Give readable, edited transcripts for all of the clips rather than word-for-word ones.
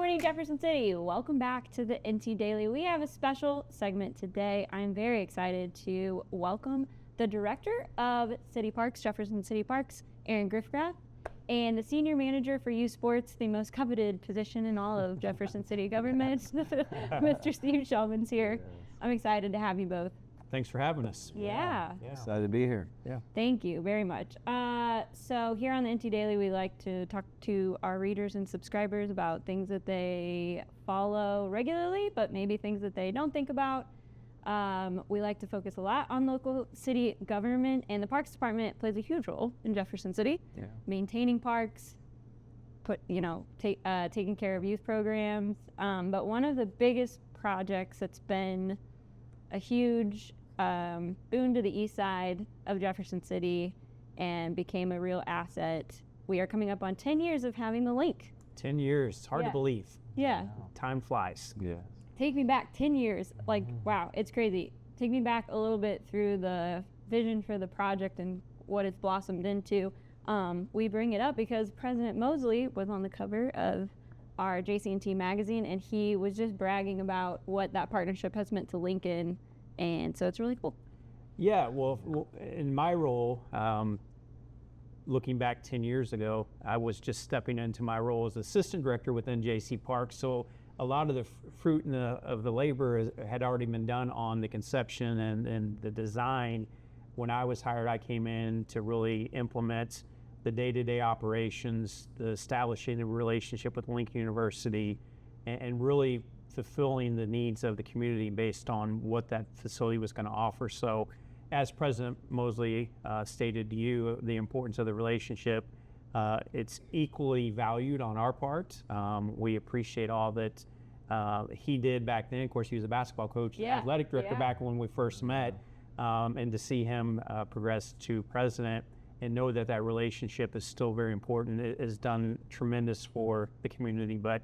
morning, Jefferson City. Welcome back to the NT Daily. We have a special segment today. I'm very excited to welcome the Director of City Parks, Jefferson City Parks, Erin Grefgrath, and the Senior Manager for Youth Sports, the most coveted position in all of Jefferson City government, Mr. Steve Schellman's here. Yes. I'm excited to have you both. Thanks for having us. Yeah. Excited to be here. Yeah. Thank you very much. So here on the NT Daily, we like to talk to our readers and subscribers about things that they follow regularly, but maybe things that they don't think about. We like to focus a lot on local city government, and the Parks Department plays a huge role in Jefferson City, maintaining parks, taking care of youth programs. But one of the biggest projects that's been a huge boon to the east side of Jefferson City and became a real asset. We are coming up on 10 years of having the Linc. 10 years, it's hard to believe. Yeah. Wow. Time flies. Yeah. Take me back 10 years, wow, it's crazy. Take me back a little bit through the vision for the project and what it's blossomed into. We bring it up because President Mosley was on the cover of our JCMO magazine, and he was just bragging about what that partnership has meant to Lincoln, and so it's really cool. Yeah, well, in my role, looking back 10 years ago, I was just stepping into my role as assistant director within JC Parks, so a lot of the fruit of the labor had already been done on the conception and the design. When I was hired, I came in to really implement the day-to-day operations, the establishing the relationship with Linc University, and really fulfilling the needs of the community based on what that facility was going to offer. So as President Mosley stated to you, the importance of the relationship, it's equally valued on our part. We appreciate all that he did back then. Of course, he was a basketball coach, athletic director back when we first met, and to see him progress to president and know that that relationship is still very important. It has done tremendous for the community. But,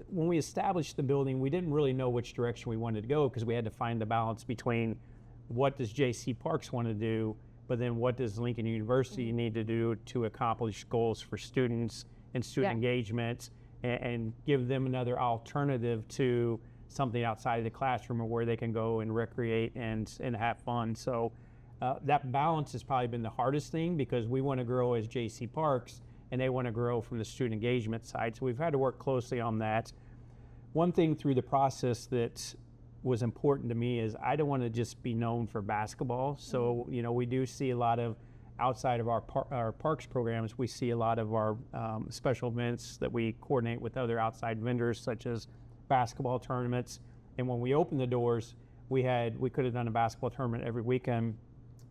when we established the building, we didn't really know which direction we wanted to go because we had to find the balance between what does JC Parks want to do, but then what does Lincoln University need to do to accomplish goals for students and student engagement and give them another alternative to something outside of the classroom or where they can go and recreate and have fun. So that balance has probably been the hardest thing because we want to grow as JC Parks and they want to grow from the student engagement side. So we've had to work closely on that. One thing through the process that was important to me is I don't want to just be known for basketball. So, we do see a lot of outside of our parks programs, we see a lot of our special events that we coordinate with other outside vendors such as basketball tournaments. And when we opened the doors, we could have done a basketball tournament every weekend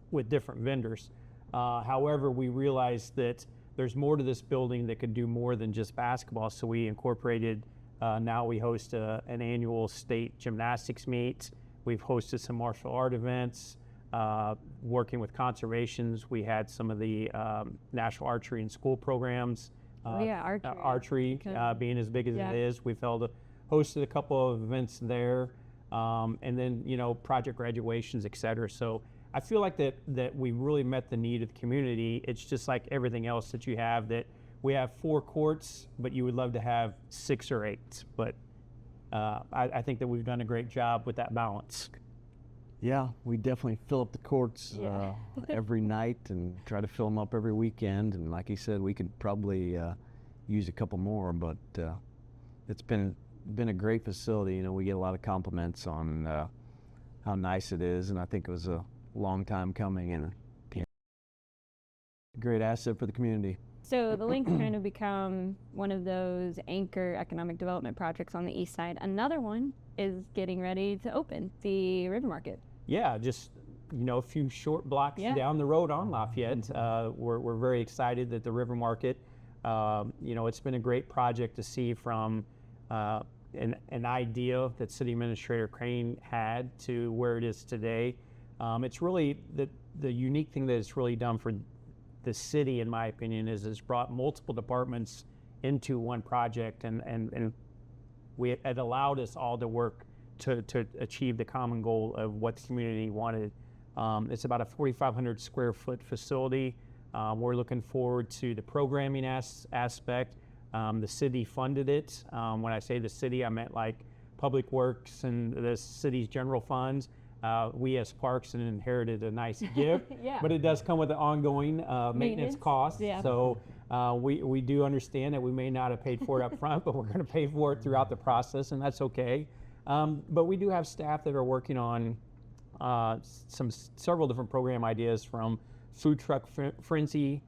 with different vendors. However, we realized that there's more to this building that could do more than just basketball. So we incorporated, now we host an annual state gymnastics meet. We've hosted some martial art events. Working with conservations, we had some of the national archery and school programs. Archery being as big as it is. We've hosted a couple of events there, and then project graduations, et cetera. So I feel like that we really met the need of the community. It's just like everything else that you have, that we have 4 courts, but you would love to have 6 or 8. But I think that we've done a great job with that balance. Yeah, we definitely fill up the courts every night and try to fill them up every weekend. And like he said, we could probably use a couple more, but it's been a great facility. We get a lot of compliments on how nice it is, and I think it was a long time coming and a great asset for the community. So the Linc's kind of become one of those anchor economic development projects on the east side. Another one is getting ready to open, the River Market. Yeah, just a few short blocks down the road on Lafayette. We're very excited that the River Market, it's been a great project to see from an idea that City Administrator Crane had to where it is today. It's really the unique thing that it's really done for the city, in my opinion, is it's brought multiple departments into one project, and it allowed us all to work to achieve the common goal of what the community wanted. It's about a 4,500 square foot facility. We're looking forward to the programming aspect, The city funded it. When I say the city, I meant like Public Works and the city's general funds. We as Parks inherited a nice gift, Yeah. but it does come with an ongoing maintenance cost. Yeah. So we do understand that we may not have paid for it up front, but we're going to pay for it throughout the process, and that's okay. But we do have staff that are working on several different program ideas, from food truck frenzy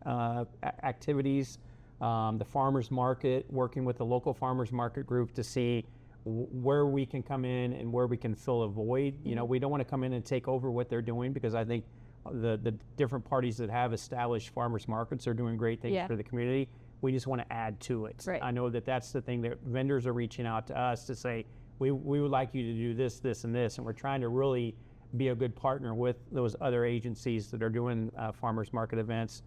activities, the farmers market, working with the local farmers market group to see where we can come in and where we can fill a void. You know, we don't want to come in and take over what they're doing, because I think the different parties that have established farmers markets are doing great things for the community. We just want to add to it. Right. I know that that's the thing that vendors are reaching out to us to say, we would like you to do this, this, and this, and we're trying to really be a good partner with those other agencies that are doing farmers market events.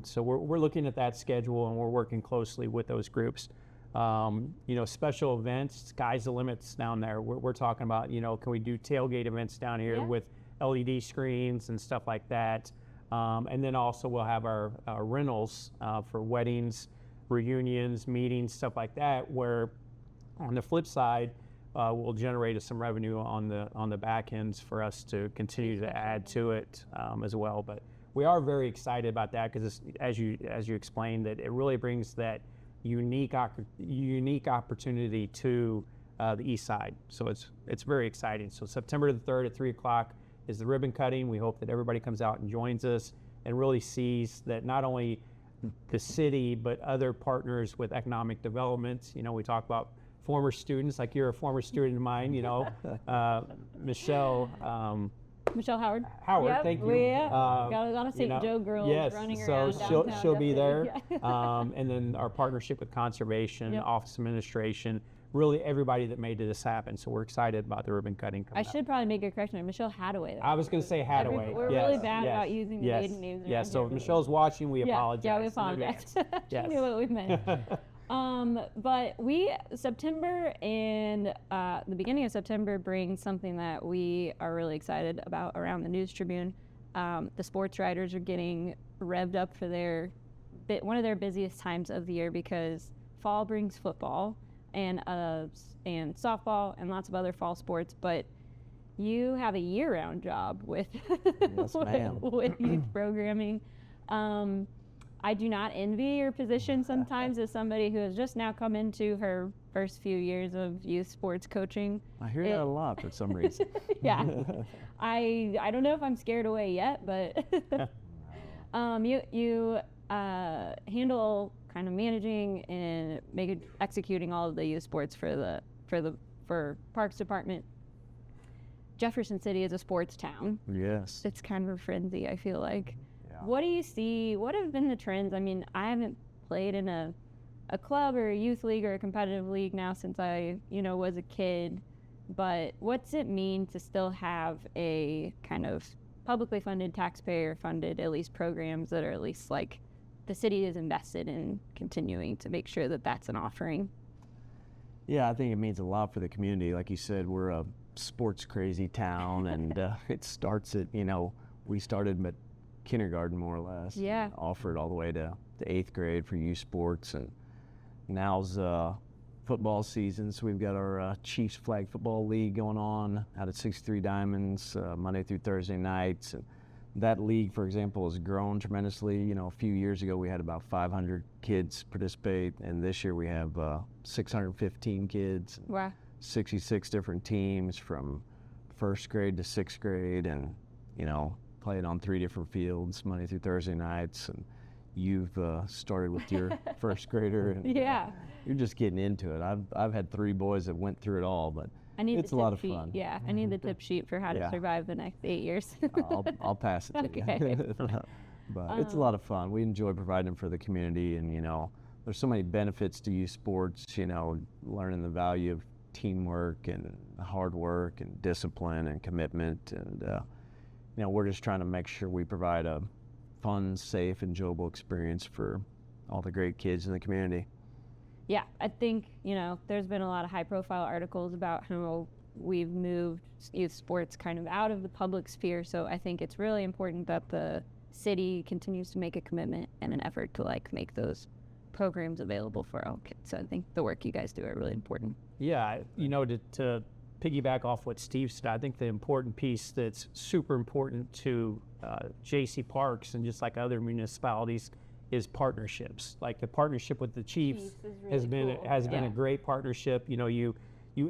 So we're looking at that schedule, and we're working closely with those groups. You know, special events, sky's the limits down there. We're talking about, you know, can we do tailgate events down here with LED screens and stuff like that? And then also we'll have our rentals for weddings, reunions, meetings, stuff like that, where on the flip side, we'll generate some revenue on the back ends for us to continue to add to it as well. But we are very excited about that, because as you explained, that it really brings that unique opportunity to the east side. So it's very exciting. So September the 3rd at 3 o'clock is the ribbon cutting. We hope that everybody comes out and joins us and really sees that not only the city, but other partners with economic development. You know, we talk about former students, like you're a former student of mine, you know, Michelle Howard. Howard, thank you. Got a lot of St. Joe girls running around. So downtown she'll be there. Yeah. And then our partnership with conservation, office administration, really everybody that made this happen. So we're excited about the ribbon cutting coming I should probably make a correction. Michelle Hadaway. I was going to say Hadaway. We're really bad about using the maiden names. Yes, so if Michelle's watching, we apologize. Yeah, we apologize. She knew what we meant. But September and the beginning of September brings something that we are really excited about around the News Tribune. The sports writers are getting revved up for one of their busiest times of the year, because fall brings football and softball and lots of other fall sports, but you have a year-round job with Yes, ma'am. with youth programming. I do not envy your position sometimes as somebody who has just now come into her first few years of youth sports coaching. I hear that a lot for some reason. Yeah. I don't know if I'm scared away yet, but you handle kind of managing and executing all of the youth sports for Parks Department. Jefferson City is a sports town. Yes. It's kind of a frenzy, I feel like. Yeah. What do you see? What have been the trends? I mean, I haven't played in a club or a youth league or a competitive league now since I, was a kid. But what's it mean to still have a kind of publicly funded, taxpayer funded, at least programs that are at least like the city is invested in continuing to make sure that that's an offering? Yeah, I think it means a lot for the community. Like you said, we're a sports crazy town, and it starts at, we started at kindergarten more or less. Yeah. Offered all the way to 8th grade for youth sports, and now's football season, so we've got our Chiefs Flag Football League going on out at 63 Diamonds Monday through Thursday nights. And that league, for example, has grown tremendously. A few years ago we had about 500 kids participate, and this year we have 615 kids. Wow. 66 different teams from 1st grade to 6th grade, and playing on 3 different fields Monday through Thursday nights. And you've started with your 1st grader, and yeah. You're just getting into it. I've had 3 boys that went through it all, but it's a lot of fun. Yeah, I need the tip sheet for how to survive the next 8 years. I'll pass it to Okay. you. But it's a lot of fun. We enjoy providing for the community, and there's so many benefits to youth sports. Learning the value of teamwork and hard work and discipline and commitment, and we're just trying to make sure we provide a fun, safe, enjoyable experience for all the great kids in the community. Yeah, I think, there's been a lot of high-profile articles about how we've moved youth sports kind of out of the public sphere, so I think it's really important that the city continues to make a commitment and an effort to, make those programs available for our kids. So I think the work you guys do are really important. Yeah, to piggyback off what Steve said, I think the important piece that's super important to JC Parks and just like other municipalities is partnerships. Like the partnership with the Chiefs has been a great partnership. You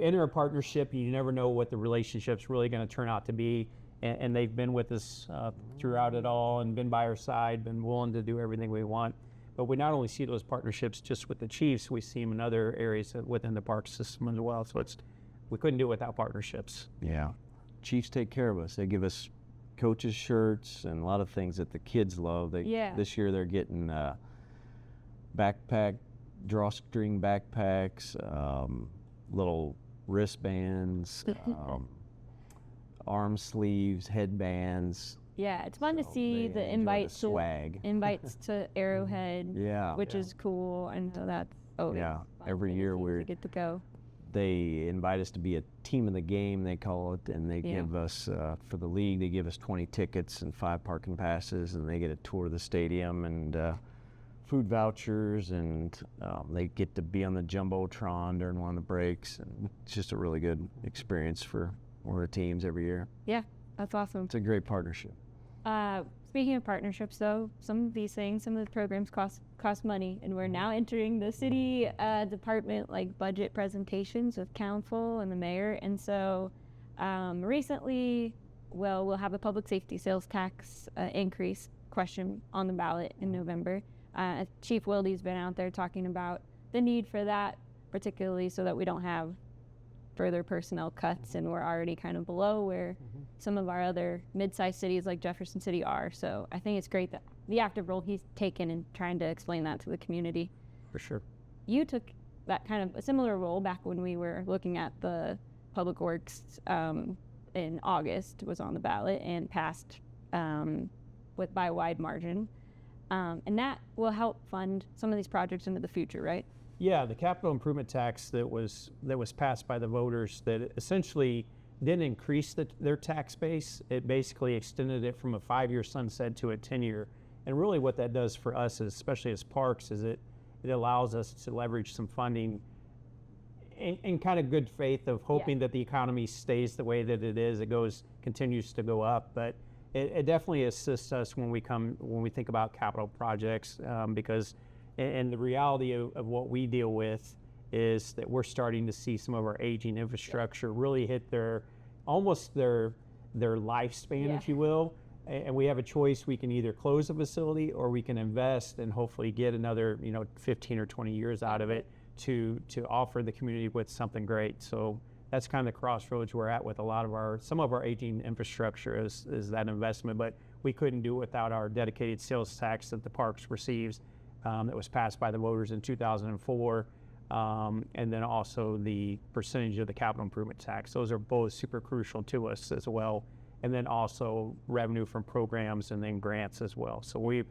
enter a partnership, you never know what the relationship's really going to turn out to be, and they've been with us throughout it all and been by our side, been willing to do everything we want. But we not only see those partnerships just with the Chiefs, we see them in other areas within the park system as well. So we couldn't do it without partnerships. Yeah. Chiefs take care of us. They give us coaches' shirts and a lot of things that the kids love. This year they're getting backpack, drawstring backpacks, little wristbands, arm sleeves, headbands. Yeah, it's fun to see the invites to Arrowhead, which is cool, and so that's every year we get to go. They invite us to be a team of the game, they call it, and they give us for the league. They give us 20 tickets and 5 parking passes, and they get a tour of the stadium and food vouchers, and they get to be on the jumbotron during one of the breaks, and it's just a really good experience for one of the teams every year. Yeah, that's awesome. It's a great partnership. Speaking of partnerships, though, some of the programs cost money, and we're now entering the city department budget presentations with council and the mayor. And so recently, we'll have a public safety sales tax increase question on the ballot in November. Chief Wilde's been out there talking about the need for that, particularly so that we don't have further personnel cuts, and we're already kind of below where some of our other mid-sized cities like Jefferson City are. So I think it's great that the active role he's taken in trying to explain that to the community. For sure. You took that kind of a similar role back when we were looking at the Public Works in August, was on the ballot and passed by a wide margin. And that will help fund some of these projects into the future, right? Yeah, the capital improvement tax that was passed by the voters that essentially didn't increase their tax base. It basically extended it from a 5-year sunset to a 10-year. And really what that does for us, especially as parks, is it allows us to leverage some funding in kind of good faith of hoping that the economy stays the way that it is. It continues to go up, but it definitely assists us when we think about capital projects because. And the reality of what we deal with is that we're starting to see some of our aging infrastructure really hit their lifespan, if you will. And we have a choice. We can either close a facility or we can invest and hopefully get another 15 or 20 years out of it to offer the community with something great. So that's kind of the crossroads we're at with some of our aging infrastructure is that investment. But we couldn't do it without our dedicated sales tax that the parks receives. That was passed by the voters in 2004, and then also the percentage of the capital improvement tax. Those are both super crucial to us as well, and then also revenue from programs and then grants as well. So we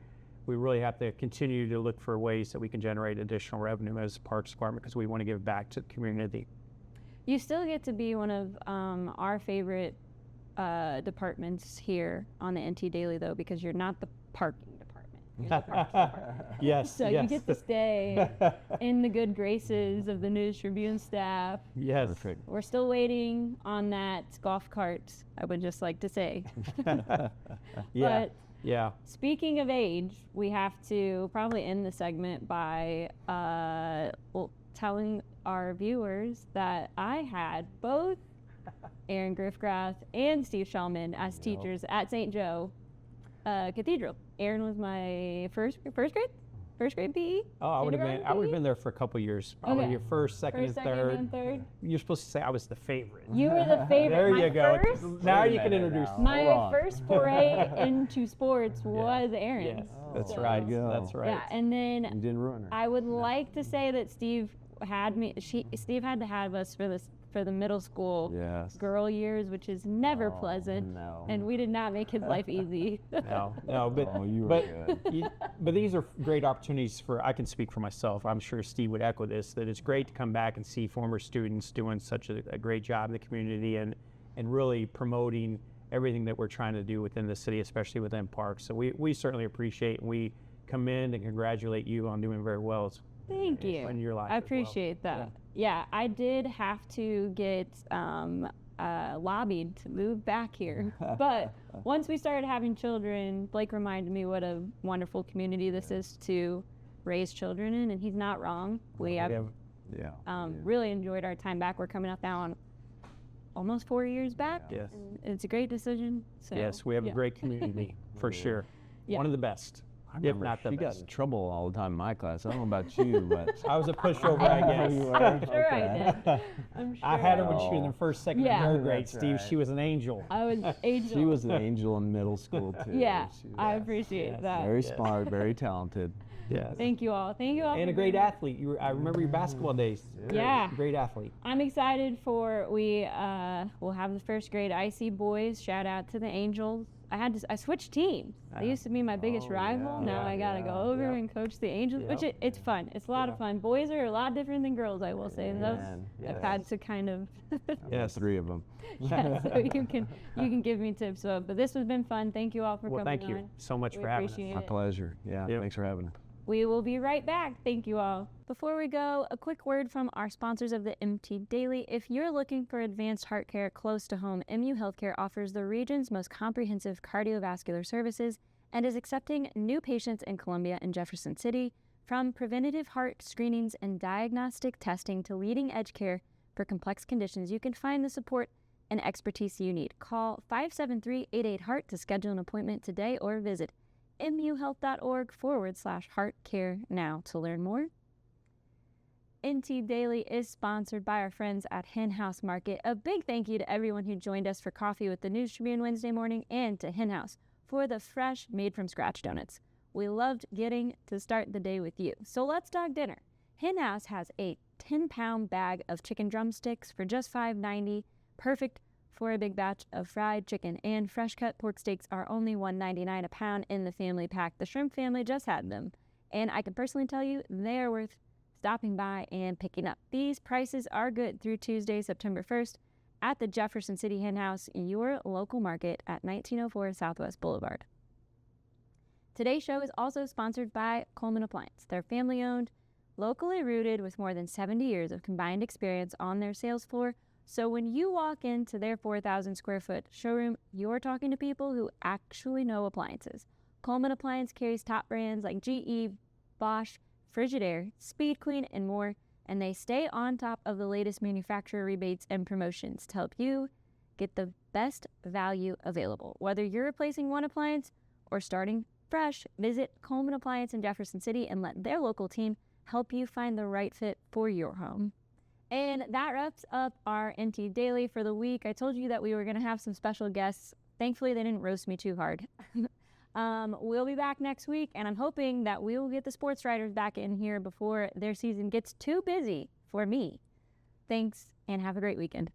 really have to continue to look for ways that we can generate additional revenue as a Parks Department because we want to give back to the community. You still get to be one of our favorite departments here on the NT Daily, though, because you're not the parking department. Yes. So you get to stay in the good graces of the News Tribune staff. Yes. Perfect. We're still waiting on that golf cart, I would just like to say. Yeah. Speaking of age, we have to probably end the segment by telling our viewers that I had both Erin Grefgrath and Steve Schellman as teachers at St. Joe Cathedral. Erin was my first grade PE. Oh, I would have been there for a couple years. Probably your first, second, and third. You're supposed to say I was the favorite. You were the favorite. There you go. Now you can introduce. My first foray into sports was Erin. Yes, that's right. That's right. Yeah, and then You didn't ruin her. I would like to say that Steve had to have us for the middle school girl years, which is never pleasant. No. And we did not make his life easy. No, but these are great opportunities I can speak for myself. I'm sure Steve would echo this, that it's great to come back and see former students doing such a great job in the community and really promoting everything that we're trying to do within the city, especially within parks. So we certainly appreciate, and we commend and congratulate you on doing very well Thank you. in your life. I as well. appreciate that. Yeah, I did have to get lobbied to move back here. But once we started having children, Blake reminded me what a wonderful community this is to raise children in, and he's not wrong. We have really enjoyed our time back. We're coming up now on almost 4 years back. Yes. And it's a great decision. So, Yes, we have a great community for sure. Yeah. One of the best. I If remember not the she got best. in trouble all the time in my class. I don't know about you, but I was a pushover, I guess. I'm sure I did. I'm sure I had her when did. she was in the first, second, Yeah. and third grade, That's Steve. right. She was an angel. I was angel. she was an angel in middle school too. Yeah, She was I appreciate that. very smart, very talented. Yes. Thank you all. Thank you all. And for a great being here. athlete. I remember your basketball days. Yeah. Great athlete. I'm excited for we'll have the first grade IC boys. Shout out to the Angels. I switched teams. They used to be my biggest rival. Now I gotta go over and coach the Angels, which it's fun. It's a lot of fun. Boys are a lot different than girls, I will say. Those I've had to kind of Yes, 3 of them. so you can give me tips. So, but this has been fun. Thank you all for Well, coming thank you on. so much We for having us. appreciate My it. pleasure. Yeah, Yep. thanks for having us. We will be right back. Thank you all. Before we go, a quick word from our sponsors of the MT Daily. If you're looking for advanced heart care close to home, MU Healthcare offers the region's most comprehensive cardiovascular services and is accepting new patients in Columbia and Jefferson City. From preventative heart screenings and diagnostic testing to leading edge care for complex conditions, you can find the support and expertise you need. Call 573-88-HEART to schedule an appointment today or visit muhealth.org/heart care now to learn more. NT Daily is sponsored by our friends at Hen House Market. A big thank you to everyone who joined us for coffee with the News Tribune Wednesday morning and to Hen House for the fresh made from scratch donuts. We loved getting to start the day with you. So let's talk dinner. Hen House has a 10-pound bag of chicken drumsticks for just $5.90, perfect for a big batch of fried chicken, and fresh cut pork steaks are only $1.99 a pound in the family pack. The shrimp family just had them, and I can personally tell you they are worth stopping by and picking up. These prices are good through Tuesday, September 1st at the Jefferson City Hen House, your local market at 1904 Southwest Boulevard. Today's show is also sponsored by Coleman Appliance. They're family-owned, locally rooted with more than 70 years of combined experience on their sales floor. So when you walk into their 4,000 square foot showroom, you're talking to people who actually know appliances. Coleman Appliance carries top brands like GE, Bosch, Frigidaire, Speed Queen, and more, and they stay on top of the latest manufacturer rebates and promotions to help you get the best value available. Whether you're replacing one appliance or starting fresh, visit Coleman Appliance in Jefferson City and let their local team help you find the right fit for your home. And that wraps up our NT Daily for the week. I told you that we were going to have some special guests. Thankfully, they didn't roast me too hard. We'll be back next week, and I'm hoping that we will get the sports writers back in here before their season gets too busy for me. Thanks, and have a great weekend.